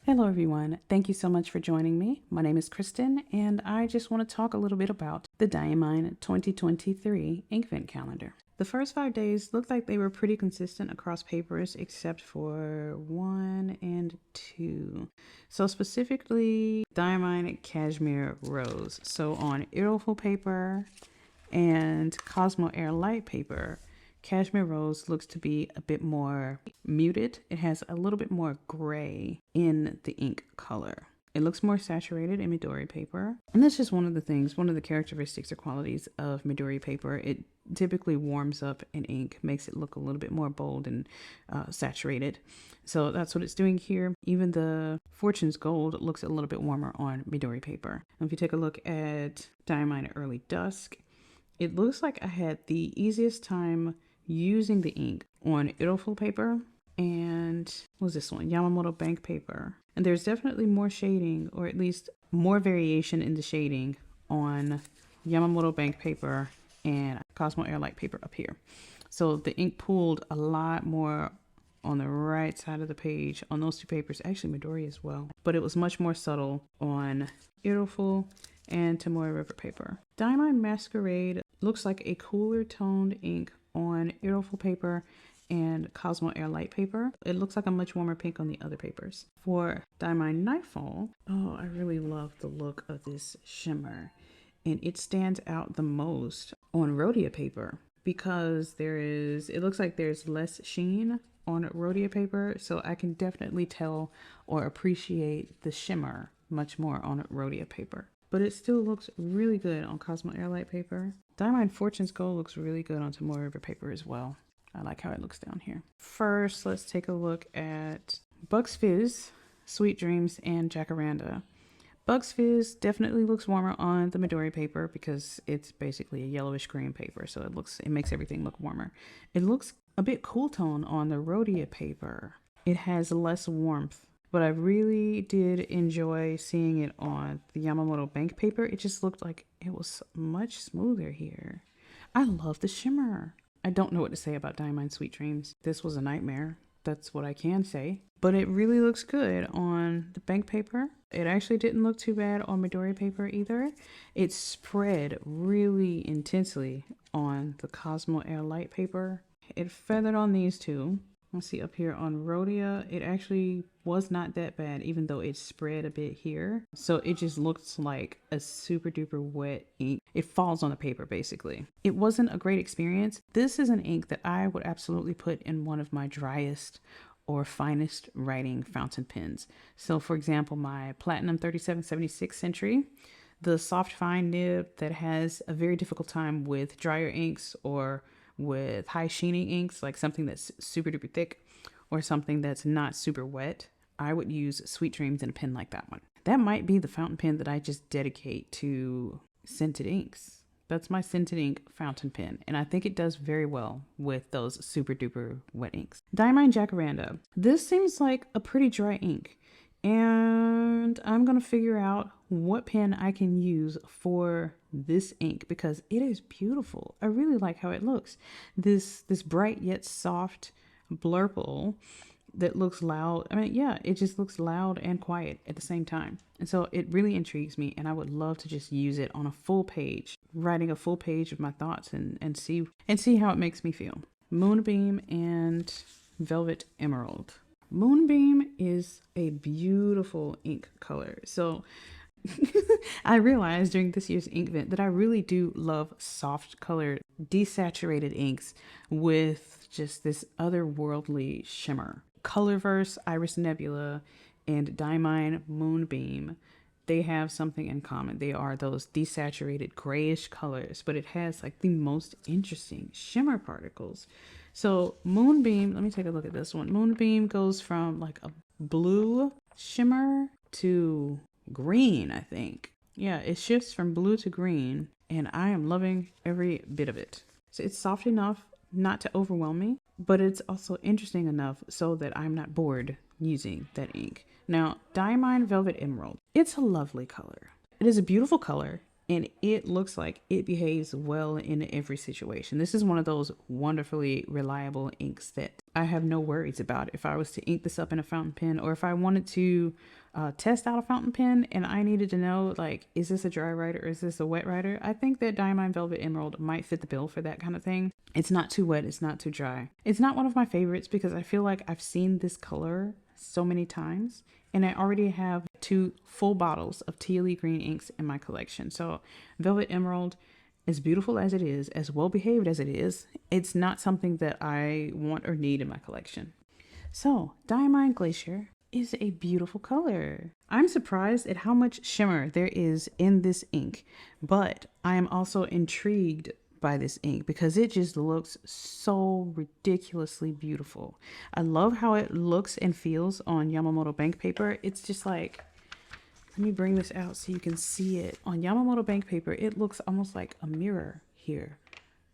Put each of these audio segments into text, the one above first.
Hello everyone, thank you so much for joining me. My name is Kristen and I just want to talk a little bit about the Diamine 2023 Inkvent calendar. The first 5 days looked like they were pretty consistent across papers except for 1 and 2. So specifically Diamine Cashmere Rose. So on Irreful paper and Cosmo Air Light paper, Cashmere Rose looks to be a bit more muted. It has a little bit more gray in the ink color. It looks more saturated in Midori paper. And that's just one of the things, one of the characteristics or qualities of Midori paper. It typically warms up in ink, makes it look a little bit more bold and saturated. So that's what it's doing here. Even the Fortune's Gold looks a little bit warmer on Midori paper. And if you take a look at Diamine Early Dusk, it looks like I had the easiest time using the ink on Irreful paper and what was this one? Yamamoto Bank paper. And there's definitely more shading, or at least more variation in the shading on Yamamoto Bank paper and Cosmo Air Light paper up here. So the ink pooled a lot more on the right side of the page on those two papers, actually Midori as well. But it was much more subtle on Irreful and Tomoe River paper. Diamine Masquerade looks like a cooler toned ink on Irreful paper and Cosmo Air Light paper. It looks like a much warmer pink on the other papers. For Diamine Nightfall, oh, I really love the look of this shimmer. And it stands out the most on Rhodia paper because it looks like there's less sheen on Rhodia paper. So I can definitely tell or appreciate the shimmer much more on Rhodia paper. But it still looks really good on Cosmo Air Light paper. Diamine Fortune's Gold looks really good on Tomoe River paper as well. I like how it looks down here. First, let's take a look at Bugs Fizz, Sweet Dreams, and Jacaranda. Bugs Fizz definitely looks warmer on the Midori paper because it's basically a yellowish green paper, so it makes everything look warmer. It looks a bit cool tone on the Rhodia paper. It has less warmth. But I really did enjoy seeing it on the Yamamoto Bank paper. It just looked like it was much smoother here. I love the shimmer. I don't know what to say about Diamine Sweet Dreams. This was a nightmare. That's what I can say. But it really looks good on the bank paper. It actually didn't look too bad on Midori paper either. It spread really intensely on the Cosmo Air Light paper. It feathered on these two. Let's see up here on Rhodia, it actually was not that bad, even though it spread a bit here. So it just looks like a super duper wet ink. It falls on the paper basically. It wasn't a great experience. This is an ink that I would absolutely put in one of my driest or finest writing fountain pens. So for example, my Platinum 3776 Century, the soft fine nib that has a very difficult time with drier inks or with high sheening inks, like something that's super duper thick or something that's not super wet, I would use Sweet Dreams in a pen like that one. That might be the fountain pen that I just dedicate to scented inks. That's my scented ink fountain pen, and I think it does very well with those super duper wet inks. Diamine Jacaranda. This seems like a pretty dry ink, and I'm gonna figure out what pen I can use for this ink because it is beautiful. I really like how it looks. This bright yet soft blurple that looks loud. I mean, yeah, it just looks loud and quiet at the same time. And so it really intrigues me, and I would love to just use it on a full page, writing a full page of my thoughts and see how it makes me feel. Moonbeam and Velvet Emerald. Moonbeam is a beautiful ink color. So I realized during this year's Inkvent that I really do love soft colored, desaturated inks with just this otherworldly shimmer. Colorverse, Iris Nebula, and Diamine Moonbeam, they have something in common. They are those desaturated grayish colors, but it has like the most interesting shimmer particles. So Moonbeam, let me take a look at this one. Moonbeam goes from like a blue shimmer to green, I think. Yeah, it shifts from blue to green, and I am loving every bit of it. So it's soft enough not to overwhelm me, but it's also interesting enough so that I'm not bored using that ink. Now, Diamine Velvet Emerald. It's a lovely color. It is a beautiful color. and it looks like it behaves well in every situation. This is one of those wonderfully reliable inks that I have no worries about. If I was to ink this up in a fountain pen, or if I wanted to test out a fountain pen and I needed to know, like, is this a dry writer or is this a wet writer? I think that Diamine Velvet Emerald might fit the bill for that kind of thing. It's not too wet, it's not too dry. It's not one of my favorites because I feel like I've seen this color so many times, and I already have 2 full bottles of tealy green inks in my collection. So Velvet Emerald, as beautiful as it is, as well behaved as it is, it's not something that I want or need in my collection. So Diamine Glacier is a beautiful color. I'm surprised at how much shimmer there is in this ink, but I am also intrigued by this ink because it just looks so ridiculously beautiful. I love how it looks and feels on Yamamoto bank paper. It's just like, let me bring this out so you can see it. On Yamamoto bank paper, it looks almost like a mirror here.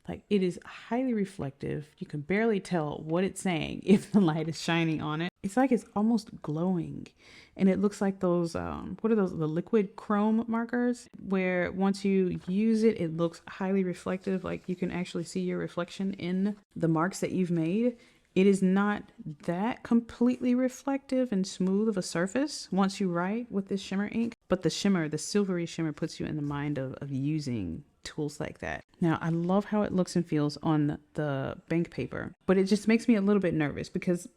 Like, it is highly reflective. You can barely tell what it's saying if the light is shining on it. It's like it's almost glowing. And it looks like those, what are those, the liquid chrome markers, where once you use it, it looks highly reflective. Like, you can actually see your reflection in the marks that you've made. It is not that completely reflective and smooth of a surface once you write with this shimmer ink, but the shimmer, the silvery shimmer, puts you in the mind of using tools like that. Now, I love how it looks and feels on the bank paper, but it just makes me a little bit nervous because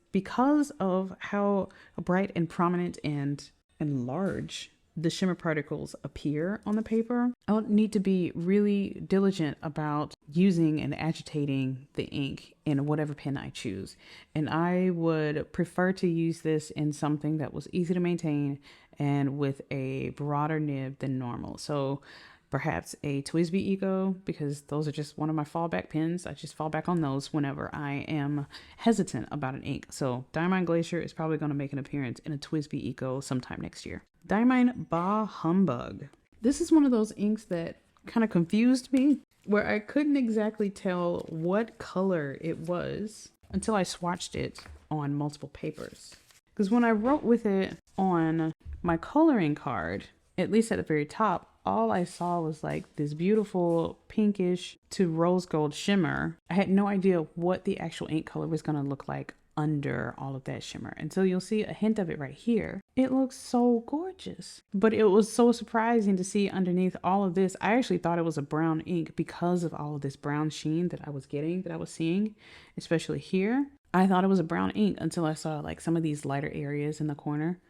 of how bright and prominent and large the shimmer particles appear on the paper. I'll need to be really diligent about using and agitating the ink in whatever pen I choose. And I would prefer to use this in something that was easy to maintain and with a broader nib than normal. So perhaps a TWSBI Eco, because those are just one of my fallback pens. I just fall back on those whenever I am hesitant about an ink. So Diamine Glacier is probably going to make an appearance in a TWSBI Eco sometime next year. Diamine Bah Humbug. This is one of those inks that kind of confused me, where I couldn't exactly tell what color it was until I swatched it on multiple papers. Because when I wrote with it on my coloring card, at least at the very top, all I saw was like this beautiful pinkish to rose gold shimmer. I had no idea what the actual ink color was going to look like under all of that shimmer. And so you'll see a hint of it right here. It looks so gorgeous, but it was so surprising to see underneath all of this. I actually thought it was a brown ink because of all of this brown sheen that I was getting, that I was seeing, especially here. I thought it was a brown ink until I saw like some of these lighter areas in the corner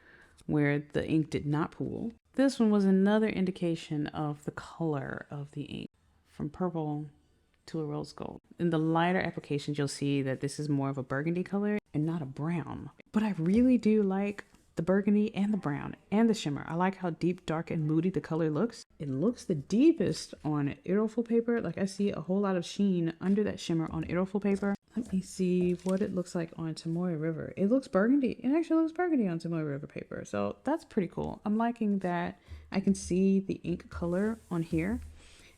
where the ink did not pool. This one was another indication of the color of the ink, from purple to a rose gold. In the lighter applications, you'll see that this is more of a burgundy color and not a brown. But I really do like the burgundy and the brown and the shimmer. I like how deep, dark, and moody the color looks. It looks the deepest on Aerofil paper. Like, I see a whole lot of sheen under that shimmer on Aerofil paper. Let me see what it looks like on Tomoe River. It looks burgundy. It actually looks burgundy on Tomoe River paper. So that's pretty cool. I'm liking that I can see the ink color on here.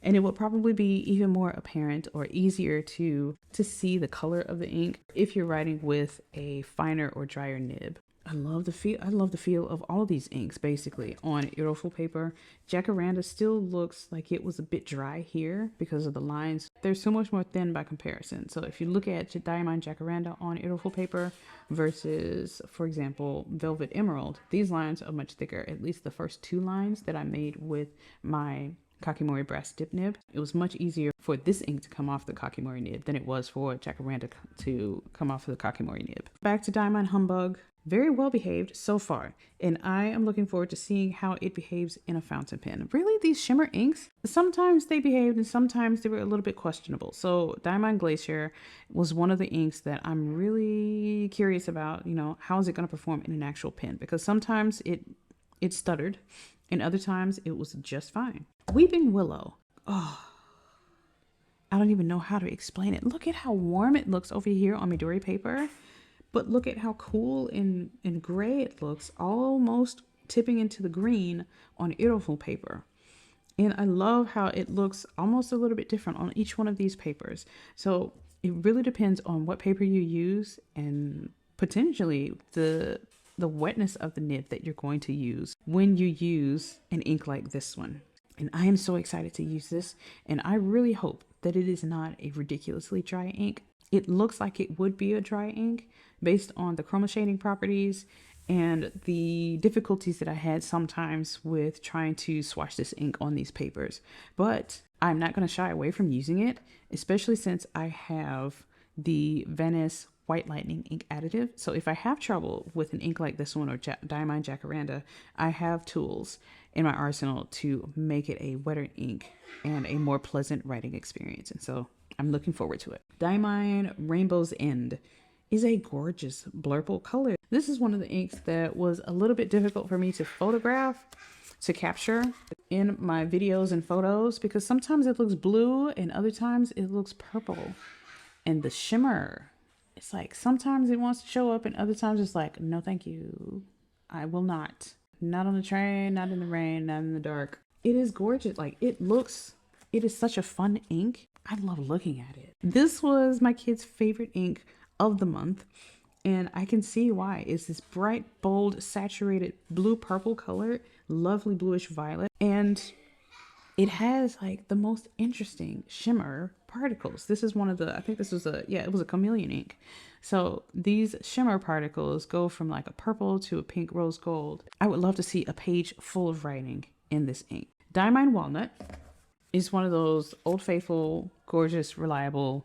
And it will probably be even more apparent or easier to see the color of the ink if you're writing with a finer or drier nib. I love the feel of all of these inks basically on Aerofil paper. Jacaranda still looks like it was a bit dry here because of the lines. They're so much more thin by comparison. So if you look at Diamine Jacaranda on Aerofil paper versus, for example, Velvet Emerald, these lines are much thicker. At least the first 2 lines that I made with my Kakimori brass dip nib, it was much easier for this ink to come off the Kakimori nib than it was for Jacaranda to come off of the Kakimori nib. Back to Diamine Humbug. Very well behaved so far, and I am looking forward to seeing how it behaves in a fountain pen. Really, these shimmer inks, sometimes they behaved and sometimes they were a little bit questionable. So Diamine Glacier was one of the inks that I'm really curious about, how is it going to perform in an actual pen? Because sometimes it stuttered and other times it was just fine. Weeping Willow. Oh, I don't even know how to explain it. Look at how warm it looks over here on Midori paper. But look at how cool and gray it looks, almost tipping into the green on Aerofil paper. And I love how it looks almost a little bit different on each one of these papers. So it really depends on what paper you use and potentially the wetness of the nib that you're going to use when you use an ink like this one. And I am so excited to use this. And I really hope that it is not a ridiculously dry ink. It looks like it would be a dry ink based on the chroma shading properties and the difficulties that I had sometimes with trying to swatch this ink on these papers. But I'm not going to shy away from using it, especially since I have the Venice White Lightning ink additive. So if I have trouble with an ink like this one or Diamine Jacaranda, I have tools in my arsenal to make it a wetter ink and a more pleasant writing experience. And so I'm looking forward to it. Diamine Rainbow's End is a gorgeous blurple color. This is one of the inks that was a little bit difficult for me to photograph, to capture in my videos and photos, because sometimes it looks blue and other times it looks purple. And the shimmer, it's like sometimes it wants to show up and other times it's like, no, thank you. I will not. Not on the train, not in the rain, not in the dark. It is gorgeous. Like it is such a fun ink. I love looking at it. This was my kid's favorite ink of the month. And I can see why. It's this bright, bold, saturated blue-purple color, lovely bluish violet. And it has like the most interesting shimmer particles. This is one of the, I think this was it was a chameleon ink. So these shimmer particles go from like a purple to a pink rose gold. I would love to see a page full of writing in this ink. Diamine Walnut is one of those old faithful, gorgeous, reliable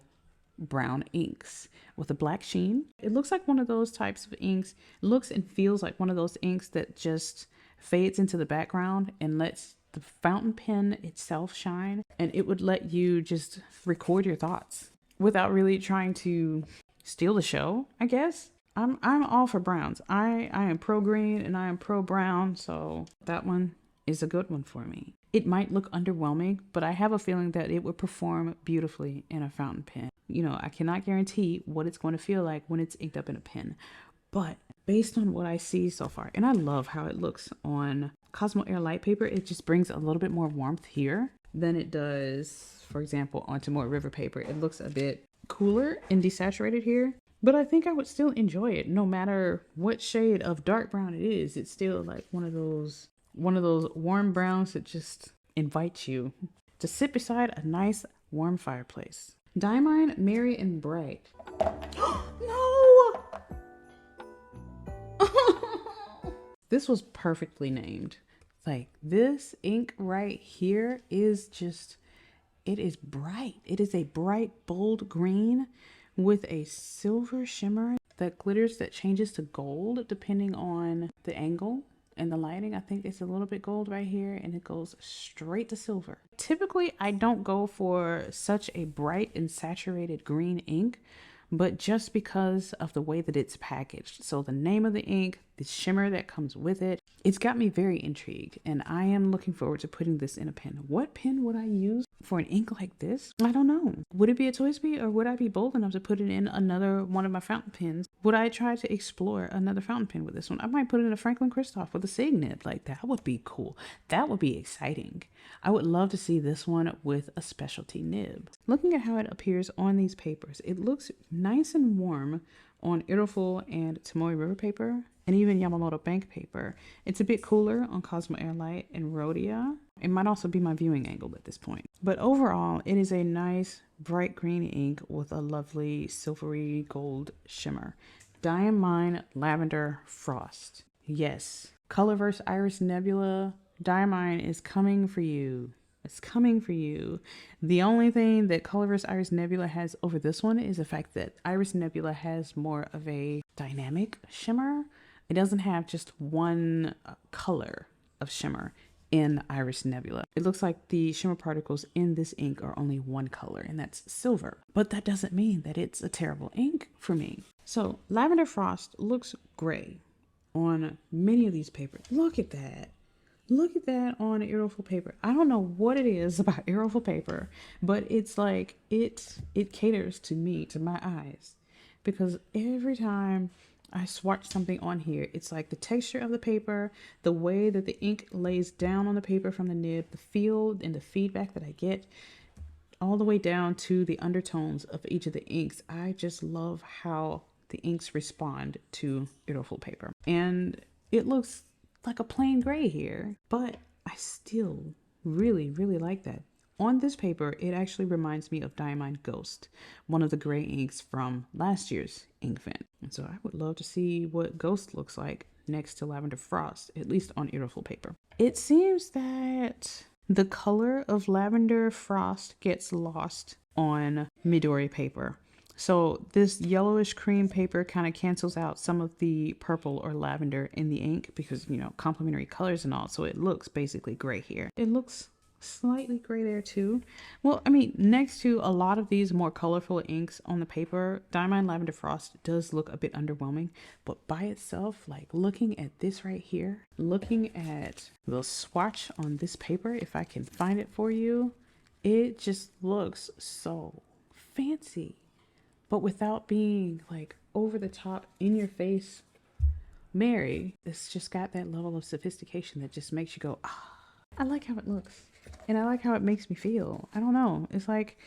brown inks with a black sheen. It looks like one of those types of inks. It looks and feels like one of those inks that just fades into the background and lets the fountain pen itself shine, and it would let you just record your thoughts without really trying to steal the show, I guess. I'm all for browns. I am pro green and I am pro brown, so that one is a good one for me. It might look underwhelming, but I have a feeling that it would perform beautifully in a fountain pen. You know, I cannot guarantee what it's going to feel like when it's inked up in a pen, but based on what I see so far, and I love how it looks on Cosmo Air light paper, it just brings a little bit more warmth here than it does, for example, on Tomoe River paper. It looks a bit cooler and desaturated here, but I think I would still enjoy it no matter what shade of dark brown it is. It's still like one of those warm browns that just invites you to sit beside a nice warm fireplace. Diamine Merry and Bright. No! This was perfectly named. Like this ink right here is just, it is bright. It is a bright, bold green with a silver shimmer that glitters, that changes to gold depending on the angle and the lighting. I think it's a little bit gold right here and it goes straight to silver. Typically, I don't go for such a bright and saturated green ink, but just because of the way that it's packaged. So the name of the ink, the shimmer that comes with it, it's got me very intrigued, and I am looking forward to putting this in a pen. What pen would I use for an ink like this? I don't know. Would it be a Toysby, or would I be bold enough to put it in another one of my fountain pens? Would I try to explore another fountain pen with this one? I might put it in a Franklin Christoph with a Sig nib. Like that would be cool. That would be exciting. I would love to see this one with a specialty nib. Looking at how it appears on these papers, it looks nice and warm on Iroful and Tomoe River paper, and even Yamamoto Bank paper. It's a bit cooler on Cosmo Air Light and Rhodia. It might also be my viewing angle at this point. But overall, it is a nice bright green ink with a lovely silvery gold shimmer. Diamine Lavender Frost. Yes, Colorverse Iris Nebula, Diamine is coming for you. It's coming for you. The only thing that Colorverse Iris Nebula has over this one is the fact that Iris Nebula has more of a dynamic shimmer. It doesn't have just one color of shimmer in Iris Nebula. It looks like the shimmer particles in this ink are only one color, and that's silver. But that doesn't mean that it's a terrible ink for me. So Lavender Frost looks gray on many of these papers. Look at that. Look at that on Iroful paper. I don't know what it is about Iroful paper, but it's like it caters to me, to my eyes, because every time I swatch something on here, it's like the texture of the paper, the way that the ink lays down on the paper from the nib, the feel and the feedback that I get, all the way down to the undertones of each of the inks. I just love how the inks respond to Iroful paper. And it looks like a plain gray here, but I still Really, really like that. On this paper, it actually reminds me of Diamine Ghost, one of the gray inks from last year's Inkvent. And so I would love to see what Ghost looks like next to Lavender Frost, at least on Irreful paper. It seems that the color of Lavender Frost gets lost on Midori paper. So this yellowish cream paper kind of cancels out some of the purple or lavender in the ink because, you know, complementary colors and all. So it looks basically gray here. It looks slightly gray there too. Well, I mean, next to a lot of these more colorful inks on the paper, Diamine Lavender Frost does look a bit underwhelming, but by itself, like looking at this right here, looking at the swatch on this paper, if I can find it for you, it just looks so fancy, but without being like over the top, in your face, Mary. It's just got that level of sophistication that just makes you go, ah, I like how it looks. And I like how it makes me feel. I don't know. It's like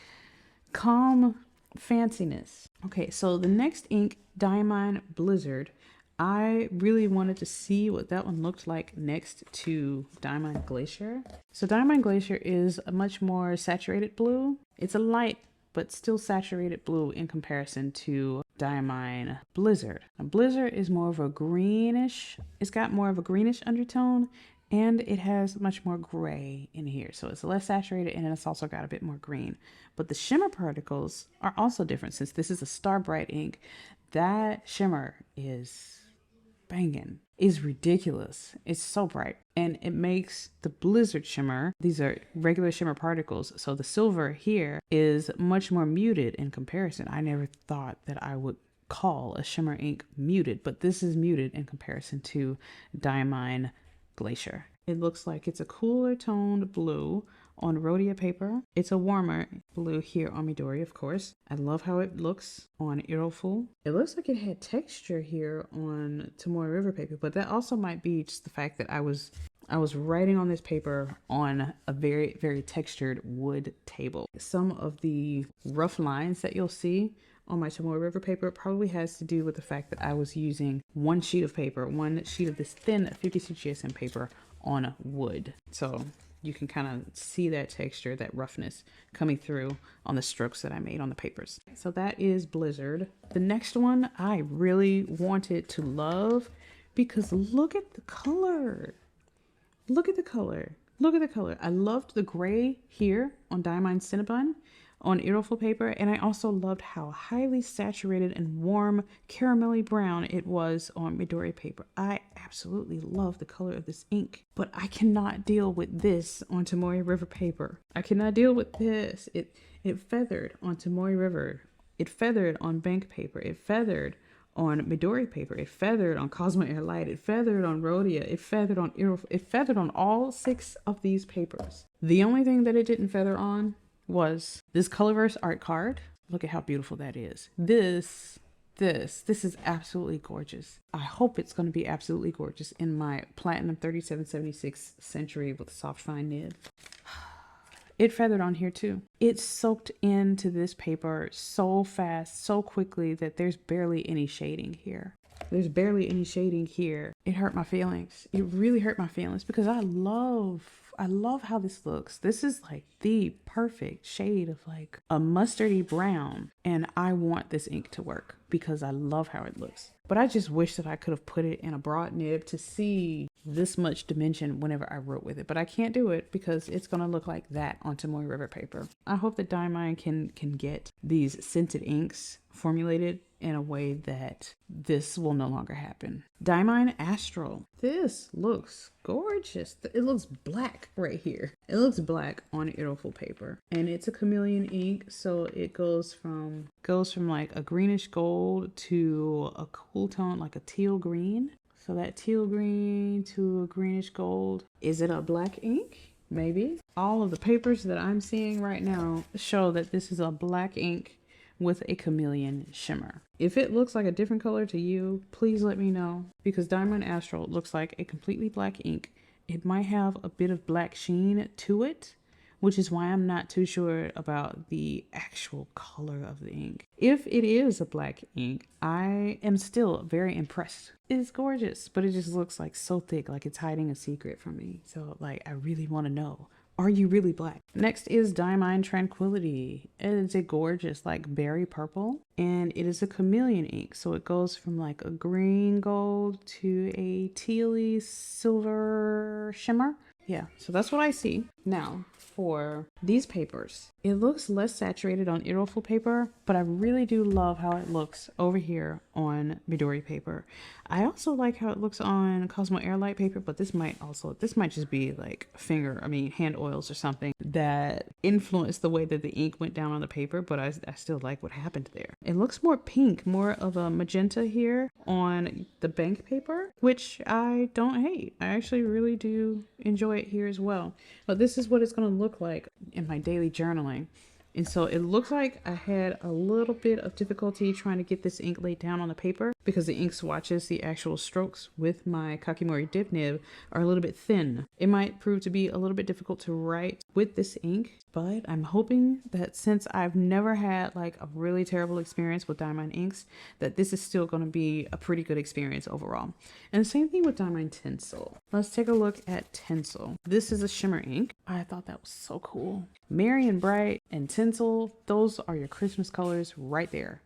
calm fanciness. Okay, so the next ink, Diamine Blizzard. I really wanted to see what that one looked like next to Diamine Glacier. So Diamine Glacier is a much more saturated blue. It's a light but still saturated blue in comparison to Diamine Blizzard. Now, Blizzard is more of a greenish, it's got more of a greenish undertone, and it has much more gray in here. So it's less saturated and it's also got a bit more green. But the shimmer particles are also different. Since this is a Star Bright ink, that shimmer is banging, is ridiculous. It's so bright, and it makes the Blizzard shimmer, these are regular shimmer particles, so the silver here is much more muted in comparison. I never thought that I would call a shimmer ink muted, but this is muted in comparison to Diamine Glacier. It looks like it's a cooler toned blue on Rhodia paper. It's a warmer blue here on Midori, of course. I love how it looks on Irreful. It looks like it had texture here on Tomoe River paper, but that also might be just the fact that I was writing on this paper on a very, very textured wood table. Some of the rough lines that you'll see on my Tomoe River paper probably has to do with the fact that I was using one sheet of paper, one sheet of this thin 50 GSM paper on wood. So you can kind of see that texture, that roughness coming through on the strokes that I made on the papers. So that is Blizzard. The next one I really wanted to love because look at the color. Look at the color. Look at the color. I loved the gray here on Diamine Cinnabon on Irreful paper, and I also loved how highly saturated and warm caramelly brown it was on Midori paper. I absolutely love the color of this ink, but I cannot deal with this on Tomoe River paper. I cannot deal with this. It feathered on Tomoe River. It feathered on Bank paper. It feathered on Midori paper. It feathered on Cosmo Air Light. It feathered on Rhodia. It feathered on Irreful. It feathered on all 6 of these papers. The only thing that it didn't feather on was this Colorverse art card. Look at how beautiful that is. This is absolutely gorgeous. I hope it's going to be absolutely gorgeous in my Platinum 3776 Century with soft fine nib. It feathered on here too. It soaked into this paper so fast, so quickly that there's barely any shading here. There's barely any shading here. It hurt my feelings. It really hurt my feelings because I love how this looks. This is like the perfect shade of like a mustardy brown, and I want this ink to work because I love how it looks. But I just wish that I could have put it in a broad nib to see this much dimension whenever I wrote with it, but I can't do it because it's going to look like that on Tomoe River paper. I hope that Diamine can get these scented inks formulated in a way that this will no longer happen. Diamine Astral. This looks gorgeous. It looks black right here. It looks black on Irreful paper, and it's a chameleon ink, so it goes from like a greenish gold to a cool tone like a teal green. So that teal green to a greenish gold. Is it a black ink? Maybe. All of the papers that I'm seeing right now show that this is a black ink with a chameleon shimmer. If it looks like a different color to you, please let me know, because Diamine Astral looks like a completely black ink. It might have a bit of black sheen to it, which is why I'm not too sure about the actual color of the ink. If it is a black ink, I am still very impressed. It's gorgeous, but it just looks like so thick, like it's hiding a secret from me. So like, I really want to know Are you really black? Next is Diamine Tranquility. It is a gorgeous like berry purple, and it is a chameleon ink. So it goes from like a green gold to a tealy silver shimmer. Yeah, so that's what I see. Now, for these papers, it looks less saturated on Iroful paper, but I really do love how it looks over here on Midori paper. I also like how it looks on Cosmo Airlight paper, but this might just be like hand oils or something that influenced the way that the ink went down on the paper, but I still like what happened there. It looks more pink, more of a magenta here on the bank paper, which I don't hate. I actually really do enjoy it here as well. But this is what it's going to look like in my daily journaling. And so it looks like I had a little bit of difficulty trying to get this ink laid down on the paper because the ink swatches, the actual strokes with my Kakimori dip nib are a little bit thin. It might prove to be a little bit difficult to write with this ink, but I'm hoping that since I've never had like a really terrible experience with Diamine inks, that this is still going to be a pretty good experience overall. And the same thing with Diamine Tinsel. Let's take a look at Tinsel. This is a shimmer ink. I thought that was so cool. Merry and Bright and Tinsel, those are your Christmas colors right there.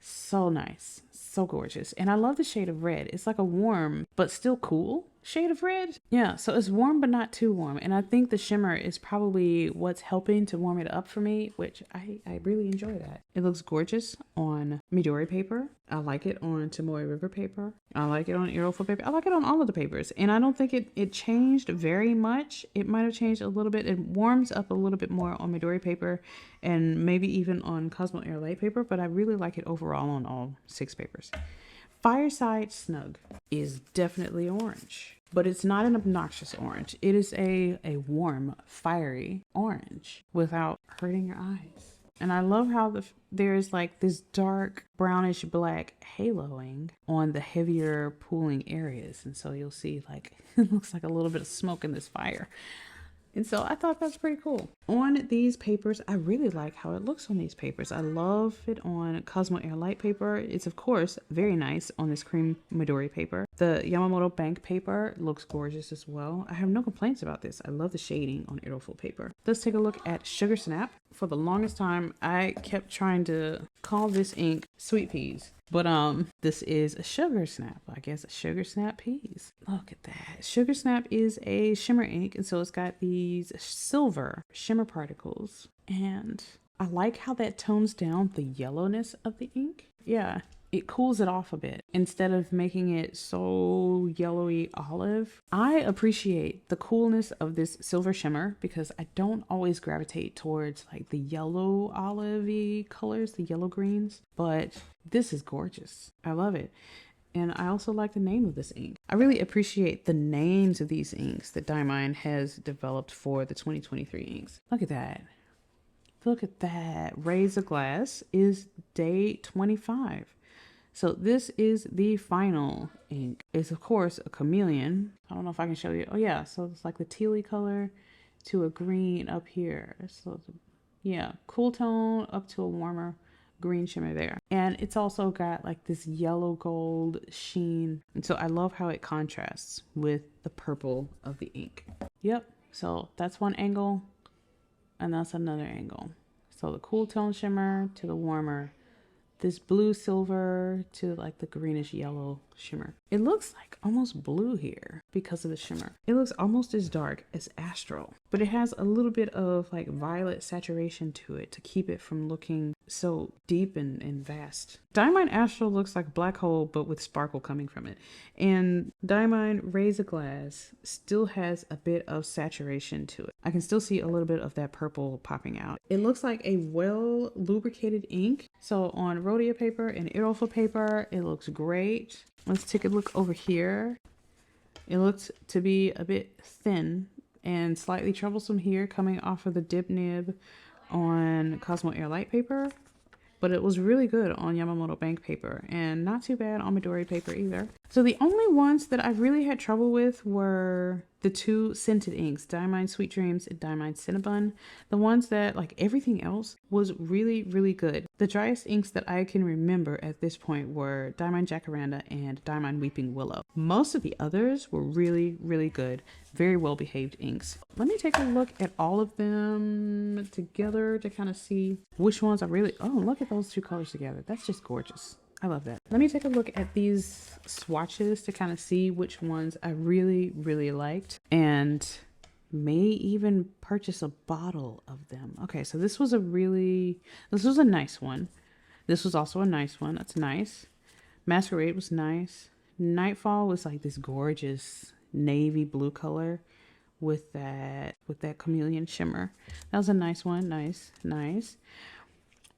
So nice, so gorgeous. And I love the shade of red. It's like a warm but still cool shade of red. Yeah, so it's warm but not too warm. And I think the shimmer is probably what's helping to warm it up for me, which I really enjoy that. It looks gorgeous on Midori paper. I like it on Tomoe River paper. I like it on Iroful paper. I like it on all of the papers. And I don't think it changed very much. It might have changed a little bit. It warms up a little bit more on Midori paper and maybe even on Cosmo Air Light paper, but I really like it overall on all 6 papers. Fireside Snug is definitely orange, but it's not an obnoxious orange. It is a warm, fiery orange without hurting your eyes. And I love how there's like this dark brownish black haloing on the heavier pooling areas. And so you'll see like, it looks like a little bit of smoke in this fire. And so I thought that's pretty cool. On these papers, I really like how it looks on these papers. I love it on Cosmo Air Light paper. It's of course very nice on this cream Midori paper. The Yamamoto Bank paper looks gorgeous as well. I have no complaints about this. I love the shading on Iroful paper. Let's take a look at Sugar Snap. For the longest time, I kept trying to call this ink Sweet Peas. But this is a Sugar Snap. I guess a Sugar Snap Peas. Look at that. Sugar Snap is a shimmer ink, and so it's got these silver shimmer particles. And I like how that tones down the yellowness of the ink. Yeah, it cools it off a bit instead of making it so yellowy olive. I appreciate the coolness of this silver shimmer because I don't always gravitate towards like the yellow olivey colors, the yellow greens, but this is gorgeous. I love it. And I also like the name of this ink. I really appreciate the names of these inks that Diamine has developed for the 2023 inks. Look at that. Look at that. Raise a Glass is day 25. So this is the final ink. It's of course a chameleon. I don't know if I can show you. Oh yeah, so it's like the tealy color to a green up here. So yeah, cool tone up to a warmer green shimmer there. And it's also got like this yellow gold sheen. And so I love how it contrasts with the purple of the ink. Yep, so that's one angle and that's another angle. So the cool tone shimmer to the warmer, this blue silver to like the greenish yellow shimmer. It looks like almost blue here because of the shimmer. It looks almost as dark as Astral, but it has a little bit of like violet saturation to it to keep it from looking so deep and vast. Diamine Astral looks like a black hole, but with sparkle coming from it. And Diamine Raise a Glass still has a bit of saturation to it. I can still see a little bit of that purple popping out. It looks like a well lubricated ink. So on Rhodia paper and Iroful paper, it looks great. Let's take a look over here. It looks to be a bit thin and slightly troublesome here coming off of the dip nib on Cosmo Air Light paper, but it was really good on Yamamoto Bank paper and not too bad on Midori paper either. So the only ones that I really had trouble with were the two scented inks, Diamine Sweet Dreams and Diamine Cinnabon. The ones that, like everything else, was really, really good. The driest inks that I can remember at this point were Diamine Jacaranda and Diamine Weeping Willow. Most of the others were really, really good. Very well behaved inks. Let me take a look at all of them together to kind of see which ones I really, oh, look at those two colors together. That's just gorgeous. I love that. Let me take a look at these swatches to kind of see which ones I really, really liked, and may even purchase a bottle of them. Okay, so this was a nice one. This was also a nice one. That's nice. Masquerade was nice. Nightfall was like this gorgeous navy blue color with that chameleon shimmer. That was a nice one. Nice.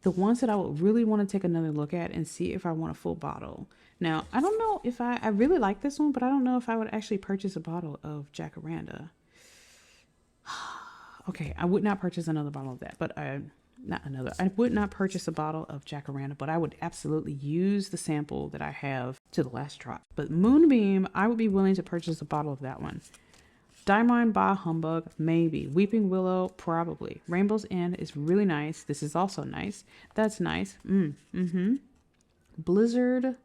The ones that I would really want to take another look at and see if I want a full bottle. Now, I don't know if I really like this one, but I don't know if I would actually purchase a bottle of Jacaranda. Okay, I would not purchase another bottle of that, but I would not purchase a bottle of Jacaranda, but I would absolutely use the sample that I have to the last drop. But Moonbeam, I would be willing to purchase a bottle of that one. Diamine Bah Humbug, maybe. Weeping Willow, probably. Rainbow's End is really nice. This is also nice. That's nice. Blizzard.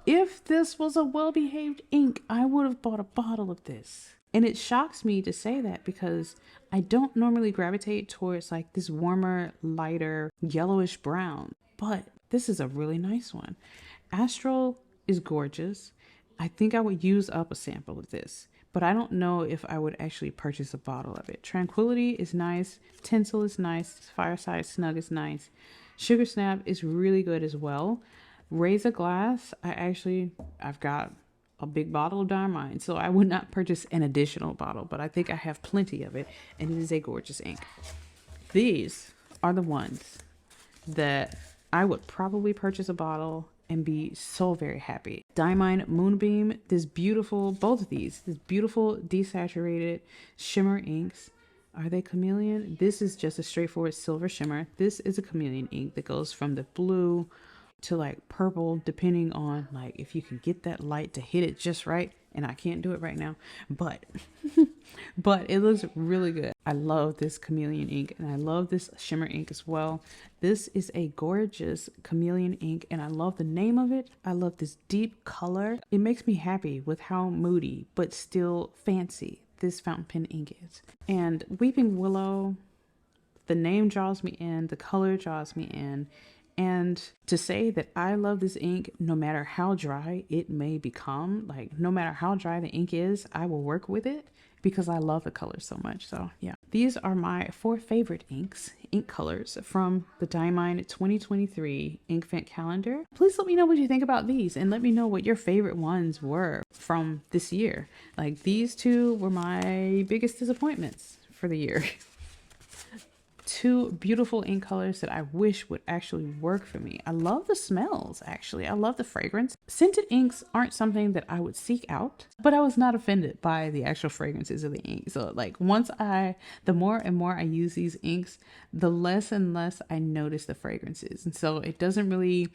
If this was a well-behaved ink, I would have bought a bottle of this. And it shocks me to say that because I don't normally gravitate towards like this warmer, lighter, yellowish brown. But this is a really nice one. Astral is gorgeous. I think I would use up a sample of this, but I don't know if I would actually purchase a bottle of it. Tranquility is nice. Tinsel is nice. Fireside Snug is nice. Sugar Snap is really good as well. Razor Glass, I've got a big bottle of Diamine, so I would not purchase an additional bottle, but I think I have plenty of it, and it is a gorgeous ink. These are the ones that I would probably purchase a bottle and be so very happy. Diamine Moonbeam, both of these beautiful desaturated shimmer inks. Are they chameleon? This is just a straightforward silver shimmer. This is a chameleon ink that goes from the blue to like purple, depending on like if you can get that light to hit it just right. And I can't do it right now, but it looks really good. I love this chameleon ink, and I love this shimmer ink as well. This is a gorgeous chameleon ink, and I love the name of it. I love this deep color. It makes me happy with how moody but still fancy this fountain pen ink is. And Weeping Willow, the name draws me in, the color draws me in. And to say that I love this ink, no matter how dry it may become, like no matter how dry the ink is, I will work with it because I love the color so much. So yeah, these are my 4 favorite ink colors from the Diamine 2023 Inkvent calendar. Please let me know what you think about these, and let me know what your favorite ones were from this year. Like these 2 were my biggest disappointments for the year. 2 beautiful ink colors that I wish would actually work for me. I love the smells, actually. I love the fragrance. Scented inks aren't something that I would seek out, but I was not offended by the actual fragrances of the ink. So like the more and more I use these inks, the less and less I notice the fragrances. And so it doesn't really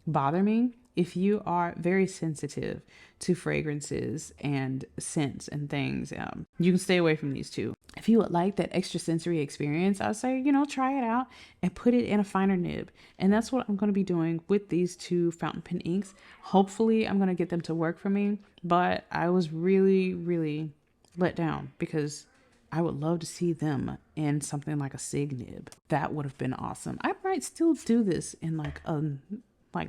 bother me if you are very sensitive to fragrances and scents and things. You can stay away from these 2. If you would like that extra sensory experience, I would say, try it out and put it in a finer nib. And that's what I'm going to be doing with these 2 fountain pen inks. Hopefully I'm going to get them to work for me, but I was really, really let down because I would love to see them in something like a SIG nib. That would have been awesome. I might still do this in like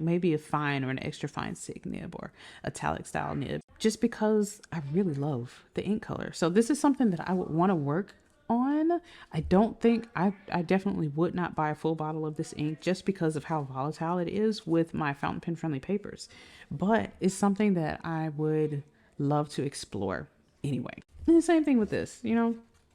maybe a fine or an extra fine SIG nib or italic style nib, just because I really love the ink color. So this is something that I would want to work on. I definitely would not buy a full bottle of this ink just because of how volatile it is with my fountain pen friendly papers, but it's something that I would love to explore anyway. And the same thing with this,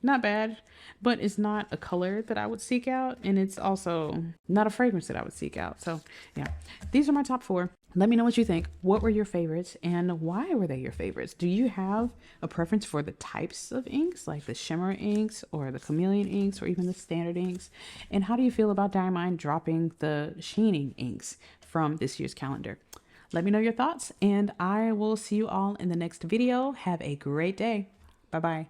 not bad, but it's not a color that I would seek out, and it's also not a fragrance that I would seek out. So yeah, these are my top 4. Let me know what you think. What were your favorites and why were they your favorites? Do you have a preference for the types of inks, like the shimmer inks or the chameleon inks or even the standard inks? And how do you feel about Diamine dropping the sheening inks from this year's calendar? Let me know your thoughts, and I will see you all in the next video. Have a great day. Bye-bye.